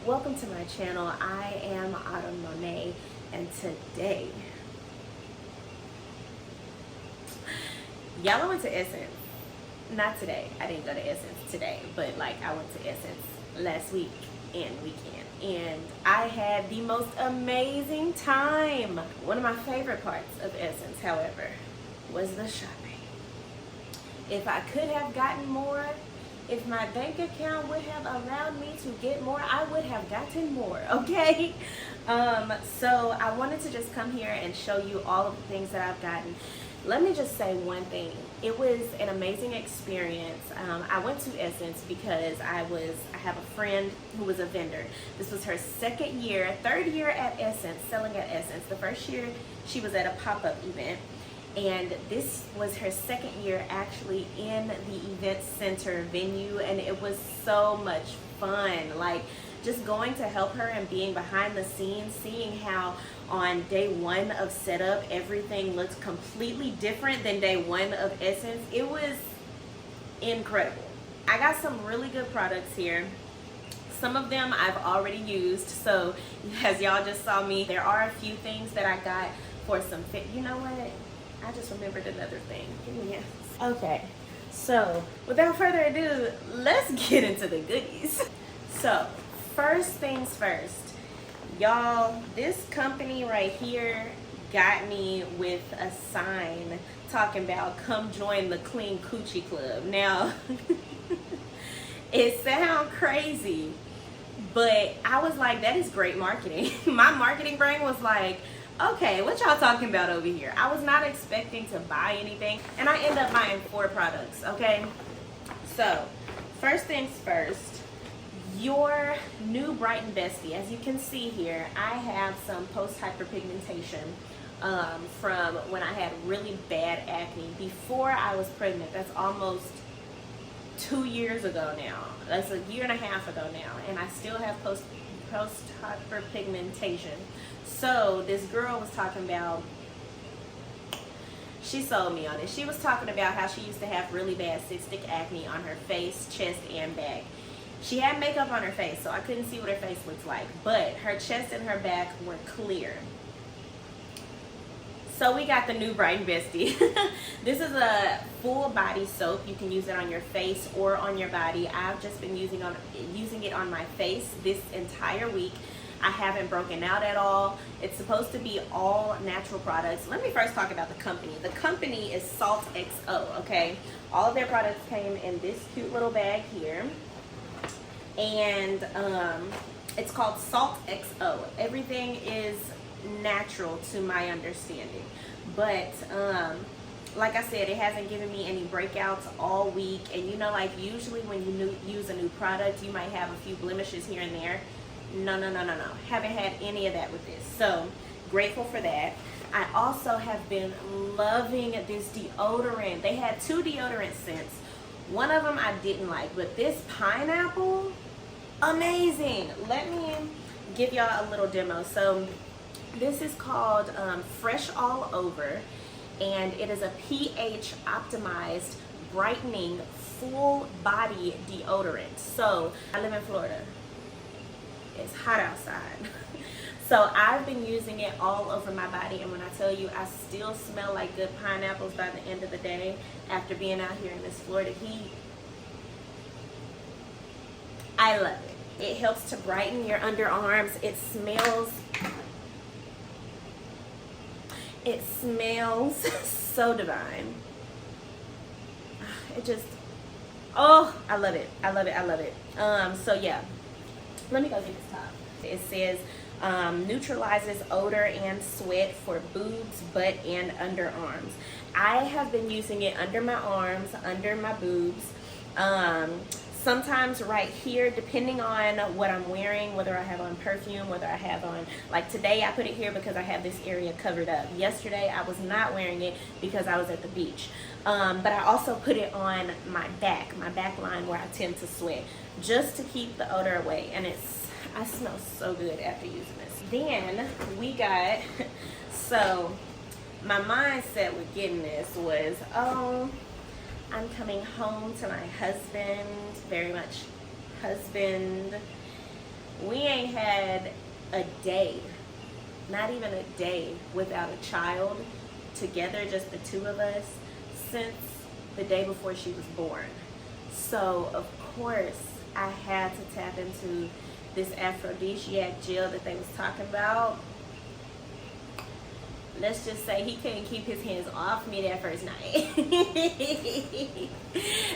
welcome to my channel. I am Autumn Monet, and today, y'all, I went to Essence. Not today, I didn't go to Essence today, but like I went to Essence last week and weekend, and I had the most amazing time. One of my favorite parts of Essence, however, was the shopping. If I could have gotten more, if my bank account would have allowed me to get more, I would have gotten more, okay? So I wanted to just come here and show you all of the things that I've gotten. Let me just say one thing. It was an amazing experience. I went to Essence because I have a friend who was a vendor. This was her third year at Essence, selling at Essence. The first year she was at a pop-up event. And this was her second year actually in the event center venue, and it was so much fun. Like, just going to help her and being behind the scenes, seeing how on day one of setup everything looked completely different than day one of Essence. It was incredible. I got some really good products here. Some of them I've already used, so as y'all just saw me, there are a few things that I got for some fit. You know what? I just remembered another thing. Yes. Okay, so without further ado, let's get into the goodies. So first things first, y'all, this company right here got me with a sign talking about come join the Clean Coochie Club. Now, it sounds crazy, but I was like, that is great marketing. My marketing brain was like, okay, what y'all talking about over here? I was not expecting to buy anything, and I end up buying 4 products, okay? So, first things first, your new Brighten Bestie. As you can see here, I have some post-hyperpigmentation from when I had really bad acne before I was pregnant. That's almost 2 years ago now. That's a year and a half ago now, and I still have post-hyperpigmentation. So this girl was talking about, she sold me on it. She was talking about how she used to have really bad cystic acne on her face, chest, and back. She had makeup on her face, so I couldn't see what her face looked like, but her chest and her back were clear. So we got the new Brighten Bestie. This is a full body soap. You can use it on your face or on your body. I've just been using it on my face this entire week. I haven't broken out at all. It's supposed to be all natural products. Let me first talk about the company. The company is Salt.XO, okay? All of their products came in this cute little bag here. And it's called Salt.XO. Everything is natural to my understanding. But like I said, it hasn't given me any breakouts all week. And you know, like usually when you use a new product, you might have a few blemishes here and there. No. Haven't had any of that with this. So grateful for that. I also have been loving this deodorant. They had 2 deodorant scents. One of them I didn't like, but this pineapple, amazing. Let me give y'all a little demo. So this is called Fresh All Over, and it is a pH optimized brightening full body deodorant. So I live in Florida. It's hot outside. So I've been using it all over my body, and when I tell you I still smell like good pineapples by the end of the day after being out here in this Florida heat, I love it. It helps to brighten your underarms. It smells so divine. It just, oh, I love it. I love it. So yeah. Let me go get this top. It says neutralizes odor and sweat for boobs, butt, and underarms. I have been using it under my arms, under my boobs, sometimes right here, depending on what I'm wearing, whether I have on perfume, whether I have on, like today I put it here because I have this area covered up. Yesterday I was not wearing it because I was at the beach. But I also put it on my back line where I tend to sweat, just to keep the odor away. And I smell so good after using this. Then we got, so my mindset with getting this was, oh, I'm coming home to my husband, very much husband. We ain't had a day, not even a day, without a child together, just the two of us, since the day before she was born. So of course I had to tap into this aphrodisiac gel that they was talking about. Let's just say he couldn't keep his hands off me that first night.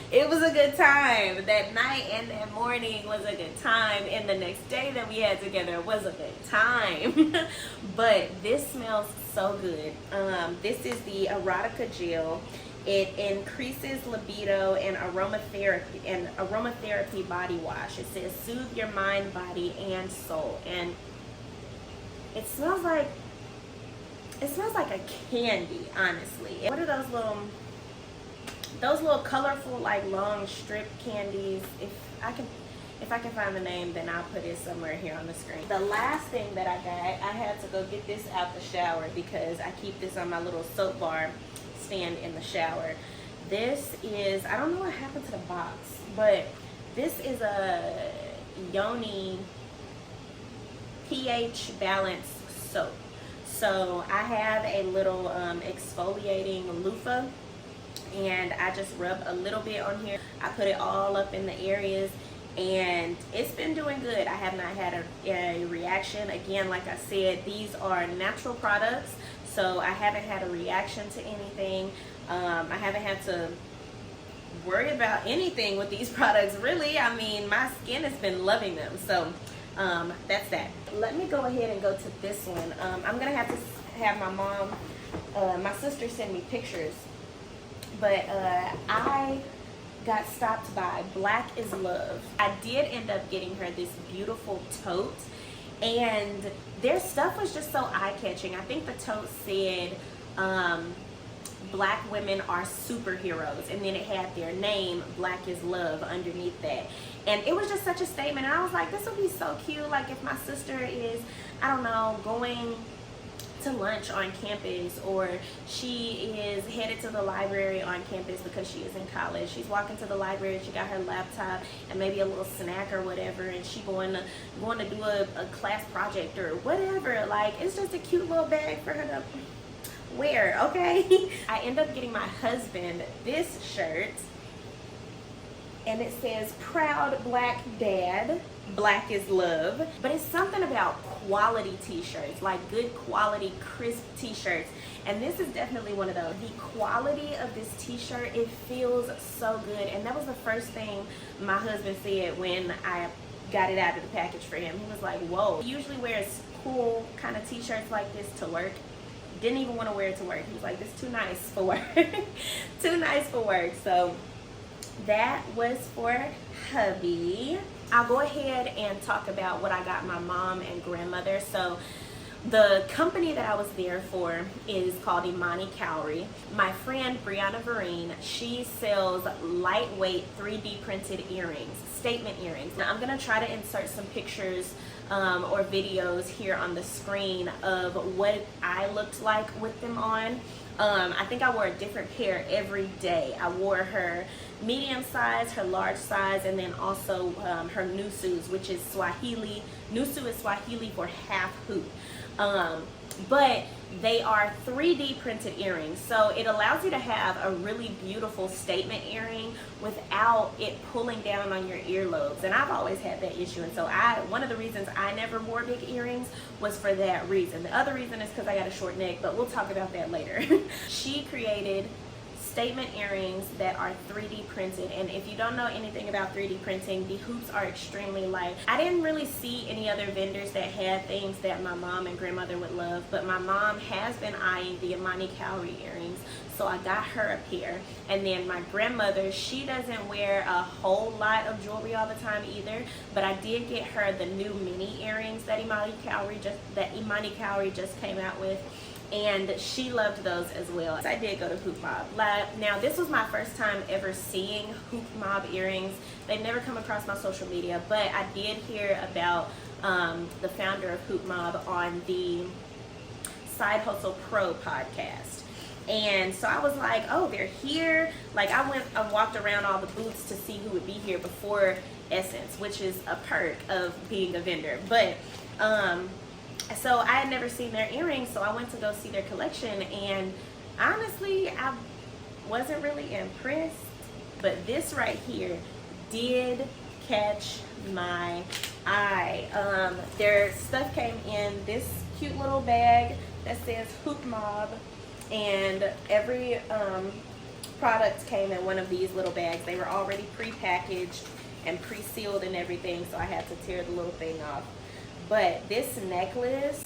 It was a good time. That night and that morning was a good time. And the next day that we had together was a good time. But this smells so good. This is the Erotica Gel. It increases libido and aromatherapy body wash. It says soothe your mind, body, and soul. And it smells like a candy, honestly. What are those little colorful, like long strip candies? If I can find the name, then I'll put it somewhere here on the screen. The last thing that I got, I had to go get this out the shower because I keep this on my little soap bar stand in the shower. This is, I don't know what happened to the box, but this is a Yoni pH balanced soap. So I have a little exfoliating loofah, and I just rub a little bit on here. I put it all up in the areas, and it's been doing good. I have not had a reaction. Again, like I said, these are natural products, so I haven't had a reaction to anything. I haven't had to worry about anything with these products, really. I mean, my skin has been loving them. So that's that. Let me go ahead and go to this one. I'm gonna have to have my mom, my sister send me pictures, but I got stopped by Black is Love. I did end up getting her this beautiful tote, and their stuff was just so eye-catching. I think the tote said Black women are superheroes, and then it had their name, Black is Love, underneath that. And it was just such a statement, and I was like, this would be so cute. Like if my sister is, I don't know, going to lunch on campus, or she is headed to the library on campus because she is in college. She's walking to the library, she got her laptop and maybe a little snack or whatever, and she going to do a class project or whatever. Like, it's just a cute little bag for her to wear, okay? I end up getting my husband this shirt, and it says Proud Black Dad, Black is Love. But it's something about quality t-shirts, like good quality, crisp t-shirts. And this is definitely one of those. The quality of this t-shirt, it feels so good. And that was the first thing my husband said when I got it out of the package for him. He was like, whoa. He usually wears cool kind of t-shirts like this to work. Didn't even want to wear it to work. He was like, this is too nice for work. Too nice for work. So that was for hubby. I'll go ahead and talk about what I got my mom and grandmother. So the company that I was there for is called Imani Cowrie. My friend Brianna Vereen, she sells lightweight 3D printed earrings, statement earrings. Now I'm gonna try to insert some pictures or videos here on the screen of what I looked like with them on. I think I wore a different pair every day. I wore her medium size, her large size, and then also her nusus, which is Swahili. Nusu is Swahili for half hoop. But they are 3D printed earrings, so it allows you to have a really beautiful statement earring without it pulling down on your earlobes. And I've always had that issue, and so one of the reasons I never wore big earrings was for that reason. The other reason is because I got a short neck, but we'll talk about that later. She created statement earrings that are 3D printed, and if you don't know anything about 3D printing, the hoops are extremely light. I didn't really see any other vendors that had things that my mom and grandmother would love, but my mom has been eyeing the Imani Cowrie earrings, so I got her a pair. And then my grandmother, she doesn't wear a whole lot of jewelry all the time either, but I did get her the new mini earrings that Imani Cowrie just came out with, and she loved those as well. I did go to Hoop Mob. Now, this was my first time ever seeing Hoop Mob earrings. They've never come across my social media, but I did hear about the founder of Hoop Mob on the Side Hustle Pro podcast. And so I was like, oh, they're here. Like I walked around all the booths to see who would be here before Essence, which is a perk of being a vendor. But so I had never seen their earrings, so I went to go see their collection, and honestly, I wasn't really impressed. But this right here did catch my eye. Their stuff came in this cute little bag that says Hoop Mob, and every product came in one of these little bags. They were already pre-packaged and pre-sealed and everything, so I had to tear the little thing off. But this necklace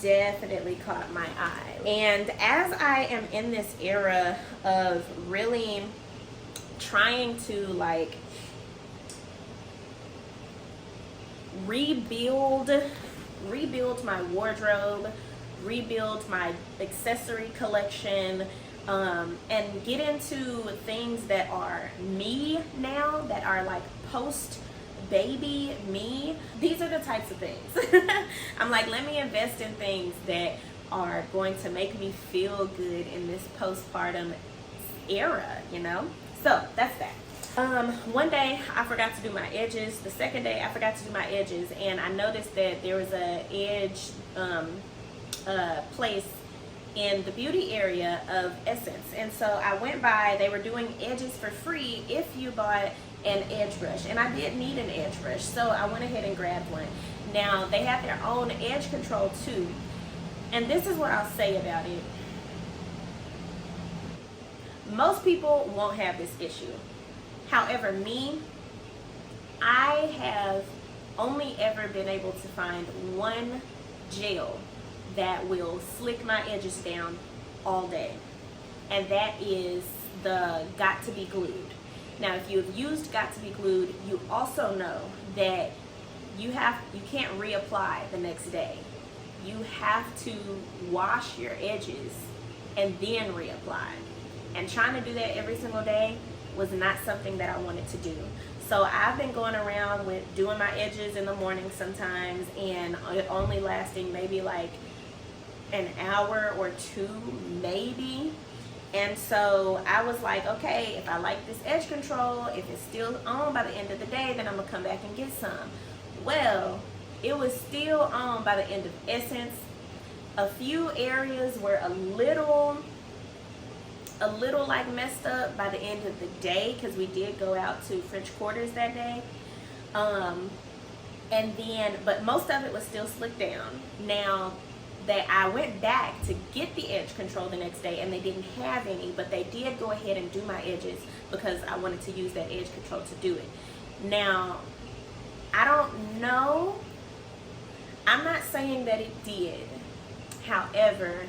definitely caught my eye. And as I am in this era of really trying to like rebuild my wardrobe, rebuild my accessory collection, and get into things that are me now, that are like post baby me. These are the types of things. I'm like, let me invest in things that are going to make me feel good in this postpartum era, you know? So that's that. One day I forgot to do my edges. The second day I forgot to do my edges, and I noticed that there was a edge place in the beauty area of Essence, and so I went by. They were doing edges for free if you bought an edge brush, and I did need an edge brush, so I went ahead and grabbed one. Now they have their own edge control too, and this is what I'll say about it. Most people won't have this issue. However, me, I have only ever been able to find one gel that will slick my edges down all day, and that is the Got to Be Glued. Now, if you have used Got to Be Glued, you also know that you can't reapply the next day. You have to wash your edges and then reapply. And trying to do that every single day was not something that I wanted to do. So I've been going around with doing my edges in the morning sometimes, and it only lasting maybe like an hour or two, maybe. And so I was like, okay, if I like this edge control, if it's still on by the end of the day, then I'm gonna come back and get some. Well, it was still on by the end of Essence. A few areas were a little like messed up by the end of the day, because we did go out to French Quarters that day. But most of it was still slicked down. Now, that I went back to get the edge control the next day, and they didn't have any, but they did go ahead and do my edges because I wanted to use that edge control to do it. Now, I don't know. I'm not saying that it did. However,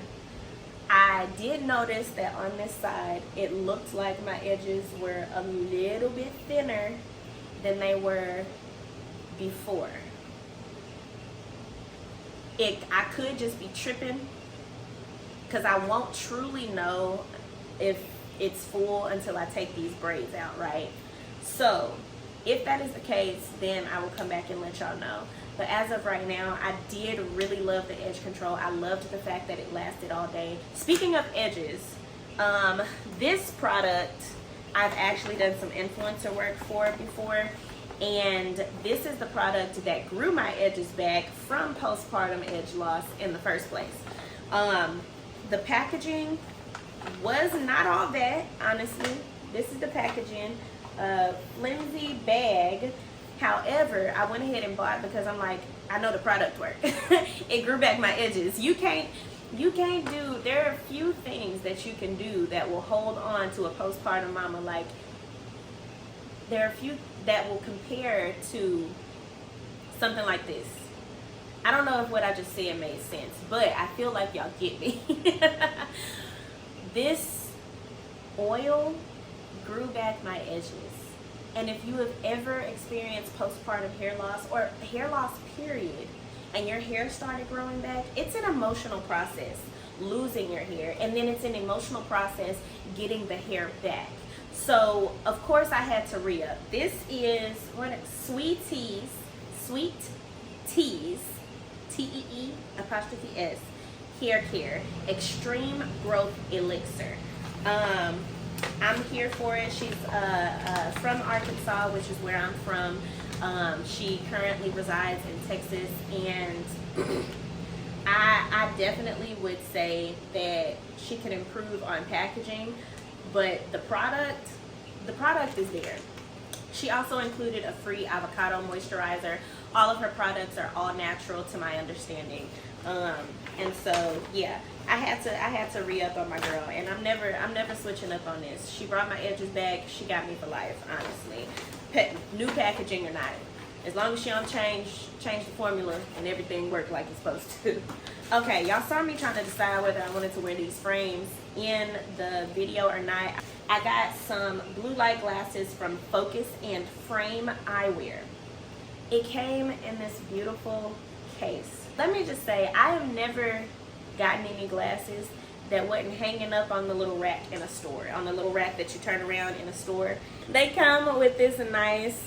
I did notice that on this side, it looked like my edges were a little bit thinner than they were before. I could just be tripping, because I won't truly know if it's full until I take these braids out, right? So if that is the case, then I will come back and let y'all know. But as of right now, I did really love the edge control. I loved the fact that it lasted all day. Speaking of edges, this product I've actually done some influencer work for before. And this is the product that grew my edges back from postpartum edge loss in the first place. The packaging was not all that, honestly. This is the packaging, flimsy bag. However, I went ahead and bought it because I'm like, I know the product works. It grew back my edges. You can't do, there are a few things that you can do that will hold on to a postpartum mama. Like, there are a few that will compare to something like this. I don't know if what I just said made sense, but I feel like y'all get me. This oil grew back my edges. And if you have ever experienced postpartum hair loss, or hair loss period, and your hair started growing back, it's an emotional process, losing your hair. And then it's an emotional process getting the hair back. So, of course, I had to re-up. This is Sweet Teas, T-E-E''S Haircare Extreme Growth Elixir. I'm here for it. She's from Arkansas, which is where I'm from. She currently resides in Texas, and I definitely would say that she can improve on packaging, but the product is there. She also included a free avocado moisturizer. All of her products are all natural, to my understanding. And so yeah, I had to re-up on my girl, and I'm never switching up on this. She brought my edges back. She got me for life, honestly. New packaging or not, as long as she don't change the formula and everything work like it's supposed to. Okay, y'all saw me trying to decide whether I wanted to wear these frames in the video or not. I got some blue light glasses from Focus and Frame Eyewear. It came in this beautiful case. Let me just say, I have never gotten any glasses that wasn't hanging up on the little rack in a store, on the little rack that you turn around in a store. They come with this nice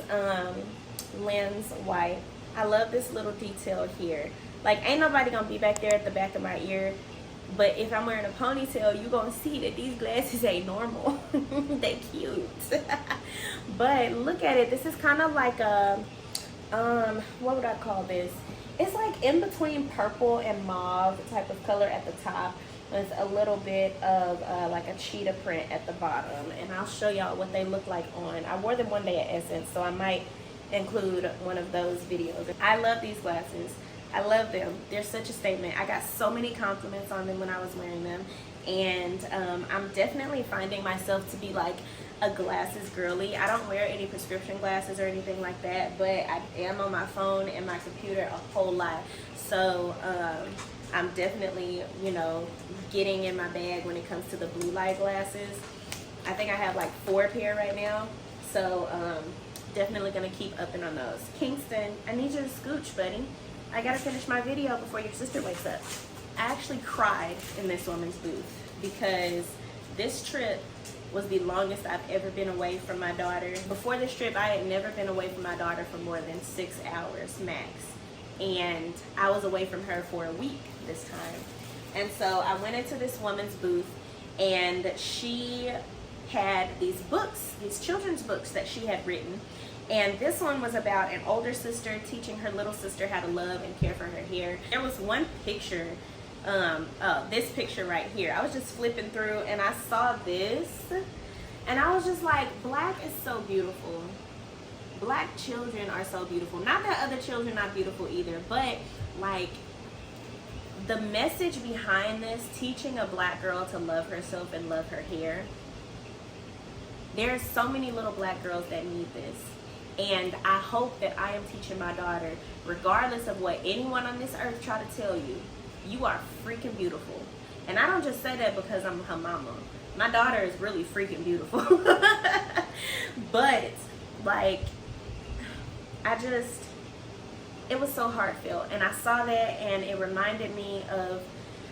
lens wipe. I love this little detail here. Like, ain't nobody gonna be back there at the back of my ear, but if I'm wearing a ponytail, you gonna see that these glasses ain't normal. They cute. But look at it. This is kind of like a what would I call this? It's like in between purple and mauve type of color at the top. There's a little bit of like a cheetah print at the bottom, and I'll show y'all what they look like on. I wore them one day at Essence, so I might include one of those videos. I love these glasses. I love them. They're such a statement. I got so many compliments on them when I was wearing them, and I'm definitely finding myself to be like a glasses girly. I don't wear any prescription glasses or anything like that, but I am on my phone and my computer a whole lot. So I'm definitely, you know, getting in my bag when it comes to the blue light glasses. I think I have like 4 pair right now, so definitely gonna keep upping on those. Kingston, I need you to scooch, buddy. I gotta finish my video before your sister wakes up. I actually cried in this woman's booth because this trip was the longest I've ever been away from my daughter. Before this trip, I had never been away from my daughter for more than 6 hours max. And I was away from her for a week this time. And so I went into this woman's booth, and she had these books, these children's books that she had written. And this one was about an older sister teaching her little sister how to love and care for her hair. There was one picture, this picture right here. I was just flipping through and I saw this, and I was just like, Black is so beautiful. Black children are so beautiful. Not that other children are not beautiful either, but like the message behind this, teaching a Black girl to love herself and love her hair. There's so many little Black girls that need this. And I hope that I am teaching my daughter, regardless of what anyone on this earth try to tell you, you are freaking beautiful. And I don't just say that because I'm her mama. My daughter is really freaking beautiful. But like, it was so heartfelt. And I saw that and it reminded me of,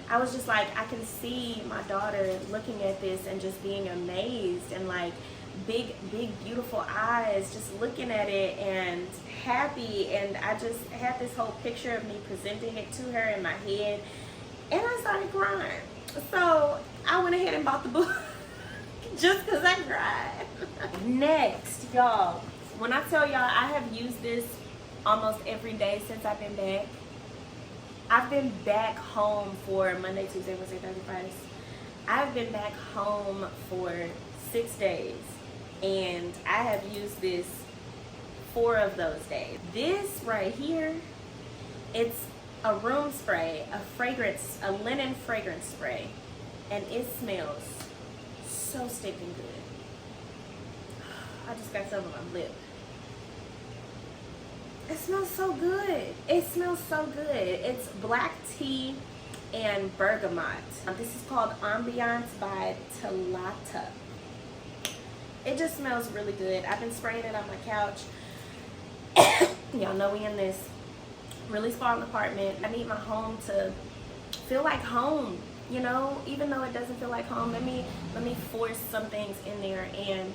I was just like, I can see my daughter looking at this and just being amazed, and like big beautiful eyes just looking at it and happy. And I just had this whole picture of me presenting it to her in my head, and I started crying. So I went ahead and bought the book just because I cried. Next, y'all, when I tell y'all I have used this almost every day since I've been back. I've been back home for Monday, Tuesday, Wednesday, Thursday, Friday. I've been back home for 6 days, and I have used this 4 of those days. This right here, it's a room spray, a fragrance, a linen fragrance spray, and it smells so stinking good. I just got some on my lip. It smells so good. It smells so good. It's black tea and bergamot. This is called Ambiance by Talata. It just smells really good. I've been spraying it on my couch. Y'all know we in this really small apartment. I need my home to feel like home, you know, even though it doesn't feel like home. Let me force some things in there. And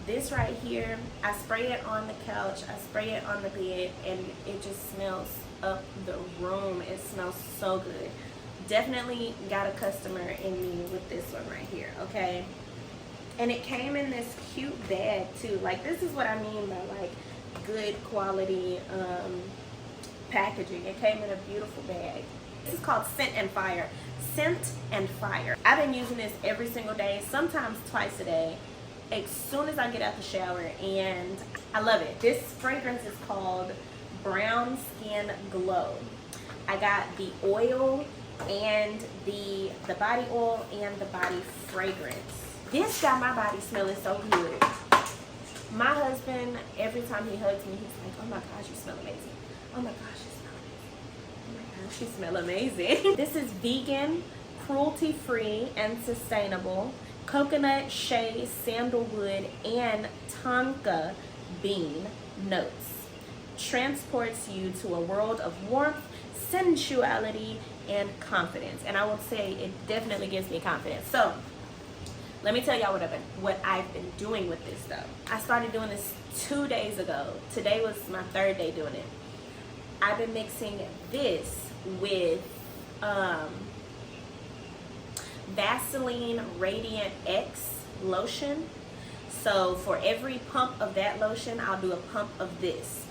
this right here, I spray it on the couch, I spray it on the bed, and it just smells up the room. It smells so good. definitely got a customer in me with this one right here, okay? And it came in this cute bag too. Like, this is what I mean by like good quality packaging. It came in a beautiful bag. This is called Scent and Fire. Scent and Fire. I've been using this every single day, sometimes twice a day, as soon as I get out the shower, and I love it. This fragrance is called Brown Skin Glow. I got the oil and the body oil and the body fragrance. This got my body smelling so good. My husband, every time he hugs me, he's like, oh my gosh, you smell amazing. Oh my gosh, you smell amazing. Oh my gosh, you smell amazing. This is vegan, cruelty-free, and sustainable. Coconut, shea, sandalwood, and tonka bean notes. Transports you to a world of warmth, sensuality, and confidence. And I will say it definitely gives me confidence. So let me tell y'all what I've been doing with this though. I started doing this 2 days ago. Today was my 3rd day doing it. I've been mixing this with Vaseline Radiant X lotion. So for every pump of that lotion, I'll do a pump of this.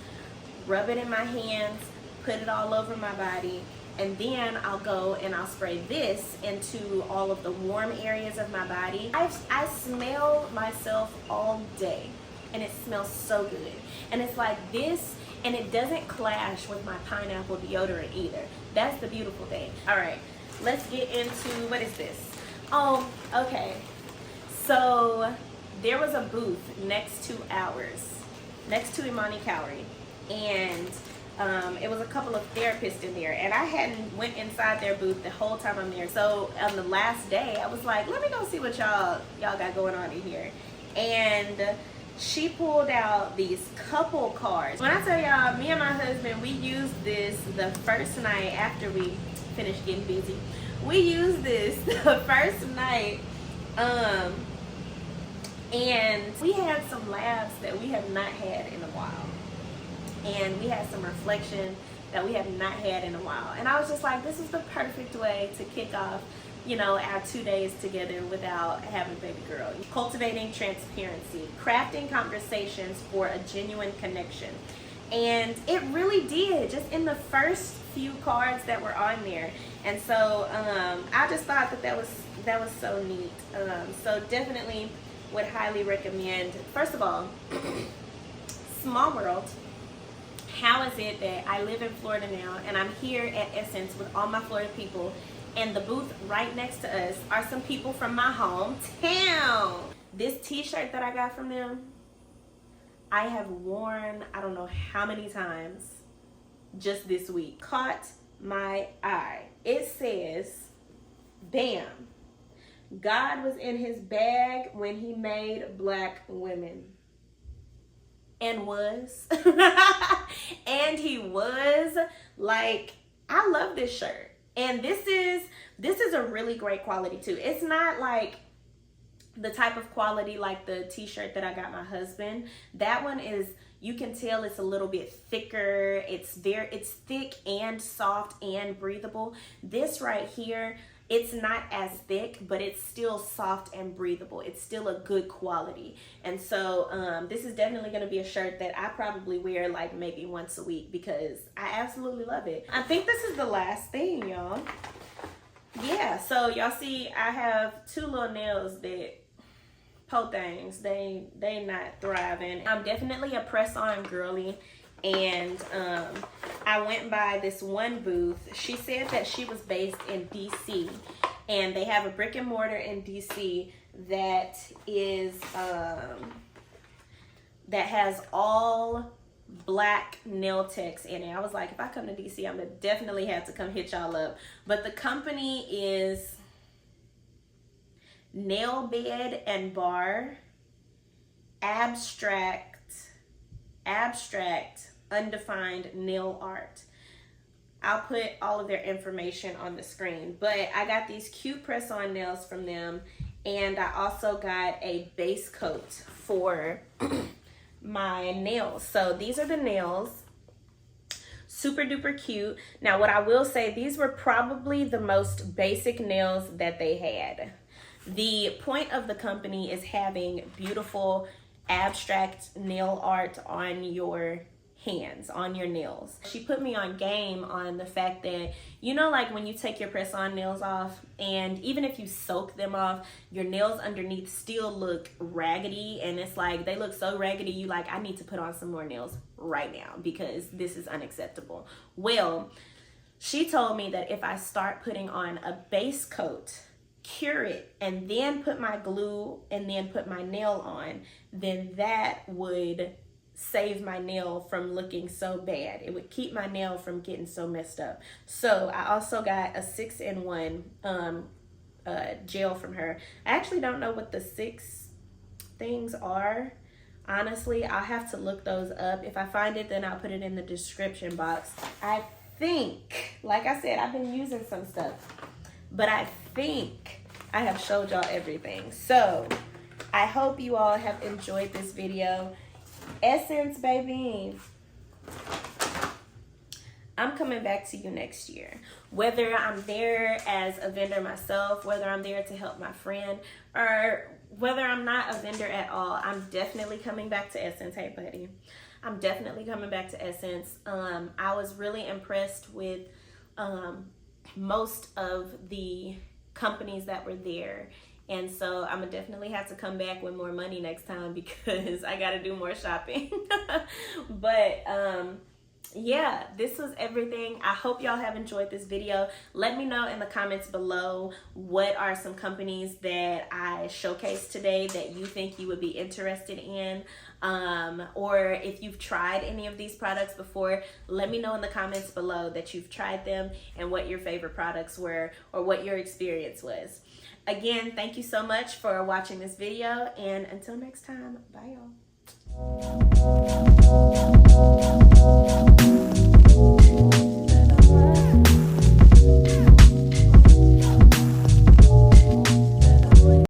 Rub it in my hands, put it all over my body, and then I'll go and I'll spray this into all of the warm areas of my body. I smell myself all day, and it smells so good. And it's like this, and it doesn't clash with my pineapple deodorant either. That's the beautiful thing. All right, let's get into, what is this? Oh, okay. So there was a booth next to ours, next to Imani Cowrie, and it was a couple of therapists in there, and I hadn't went inside their booth the whole time I'm there. So on the last day, I was like, let me go see what y'all got going on in here. And she pulled out these couple cards. When I tell y'all, me and my husband, we used this the first night after we finished getting busy. We used this the first night, and we had some laughs that we have not had in a while. And we had some reflection that we have not had in a while. And I was just like, this is the perfect way to kick off, you know, our 2 days together without having a baby girl. Cultivating transparency, crafting conversations for a genuine connection. And it really did, just in the first few cards that were on there. And so I just thought that was so neat. So definitely would highly recommend. First of all, small world. How is it that I live in Florida now and I'm here at Essence with all my Florida people, and the booth right next to us are some people from my hometown? This t-shirt that I got from them, I have worn I don't know how many times just this week. Caught my eye. It says, bam, God was in his bag when he made black women. And was. And he was. Like, I love this shirt. And this is a really great quality too. It's not like the type of quality like the t-shirt that I got my husband. That one is, you can tell it's a little bit thicker. It's thick and soft and breathable. This right here, it's not as thick, but it's still soft and breathable. It's still a good quality. And so this is definitely going to be a shirt that I probably wear like maybe once a week because I absolutely love it. I think this is the last thing, y'all. Yeah, so y'all see I have 2 little nails that po things. They not thriving. I'm definitely a press-on girly. And I went by this one booth. She said that she was based in DC, and they have a brick and mortar in DC that is that has all black nail techs in it. I was like, if I come to DC, I'm gonna definitely have to come hit y'all up. But the company is Nailbed and Bar, abstract undefined nail art. I'll put all of their information on the screen, but I got these cute press-on nails from them, and I also got a base coat for my nails. So these are the nails. super duper cute. Now what I will say, these were probably the most basic nails that they had. The point of the company is having beautiful abstract nail art on your hands, on your nails. She put me on game on the fact that, you know, like when you take your press-on nails off, and even if you soak them off, your nails underneath still look raggedy, and it's like they look so raggedy, you like, I need to put on some more nails right now because this is unacceptable. Well, she told me that if I start putting on a base coat, cure it, and then put my glue and then put my nail on, then that would save my nail from looking so bad. It would keep my nail from getting so messed up. So I also got a 6-in-1 gel from her. I actually don't know what the 6 things are. Honestly, I'll have to look those up. If I find it, then I'll put it in the description box. I think, like I said, I've been using some stuff, but I think I have showed y'all everything. So I hope you all have enjoyed this video. Essence, baby, I'm coming back to you next year. Whether I'm there as a vendor myself, whether I'm there to help my friend, or whether I'm not a vendor at all, I'm definitely coming back to Essence. Hey, buddy. I'm definitely coming back to Essence. I was really impressed with most of the companies that were there. And so I'm gonna definitely have to come back with more money next time because I gotta do more shopping. But yeah, this was everything. I hope y'all have enjoyed this video. Let me know in the comments below what are some companies that I showcased today that you think you would be interested in. Or if you've tried any of these products before, let me know in the comments below that you've tried them and what your favorite products were or what your experience was. Again, thank you so much for watching this video, and until next time, bye y'all.